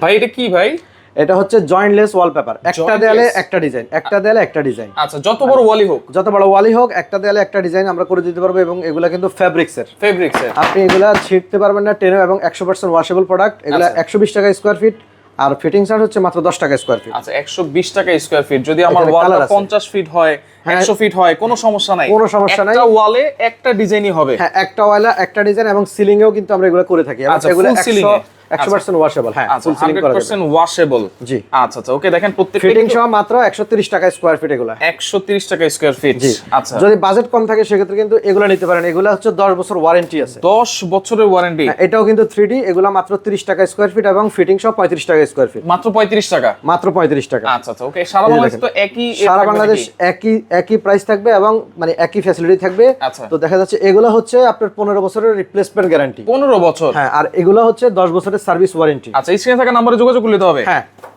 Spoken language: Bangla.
ভাই এটা কি ভাই? এটা হচ্ছে জয়েন্টলেস ওয়ালপেপার, একটা দেয়ালে একটা ডিজাইন, একটা দেয়ালে একটা ডিজাইন। আচ্ছা, যত বড় ওয়ালই হোক, যত বড় ওয়ালই হোক, একটা দেয়ালে একটা ডিজাইন আমরা করে দিতে পারবো। এবং এগুলা কিন্তু ফেব্রিক্সের, আপনি এগুলা ছিঁড়তে পারবেন না টেনে, এবং 100% ওয়াশেবল প্রোডাক্ট। এগুলা 120 টাকা স্কয়ার ফিট, আর ফিটিং চার্জ হচ্ছে মাত্র 10 টাকা স্কয়ার ফিট। আচ্ছা 120 টাকা স্কয়ার ফিট। যদি আমার ওয়ালটা 50 ফিট হয়, 100 ফিট হয়, কোনো সমস্যা নাই, কোনো সমস্যা নাই। একটা ওয়ালে একটা ডিজাইনই হবে। হ্যাঁ, একটা ওয়ালে একটা ডিজাইন, এবং সিলিং এও কিন্তু আমরা এগুলা করে থাকি। আচ্ছা, এগুলা full ceiling এ? 100% ওয়াশেবল। হ্যাঁ, আচ্ছা, ফুল সিলিং করা যাবে। 100% ওয়াশেবল। জি। আচ্ছা আচ্ছা, ওকে। দেখেন প্রত্যেকটা ফিটিং সহ মাত্র 130 টাকা স্কয়ার ফিট এগুলা। 130 টাকা স্কয়ার ফিট। আচ্ছা, যদি বাজেট কম থাকে সেক্ষেত্রে কিন্তু এগুলা নিতে পারেন। এগুলা হচ্ছে 10 বছর ওয়ারেন্টি আছে। 10 বছরের ওয়ারেন্টি। এটাও কিন্তু 3D, এগুলা মাত্র 30 টাকা স্কয়ার ফিট, এবং ফিটিং সহ 35 টাকা স্কয়ার ফিট। মাত্র 35 টাকা। মাত্র 35 টাকা। আচ্ছা আচ্ছা, ওকে। সারা বাংলাদেশ তো একই, সারা বাংলাদেশ একই প্রাইস থাকবে, এবং মানে একই ফ্যাসিলিটি থাকবে। আচ্ছা। তো দেখা যাচ্ছে এগুলা হচ্ছে আপনার 15 বছরের রিপ্লেসমেন্ট গ্যারান্টি। 15 বছর। হ্যাঁ, আর এগুলা হচ্ছে 10 বছরের সার্ভিস ওয়ারেন্টি। আচ্ছা, স্ক্রিনে থাকা নম্বরে যোগাযোগ করলে তো হবে। হ্যাঁ,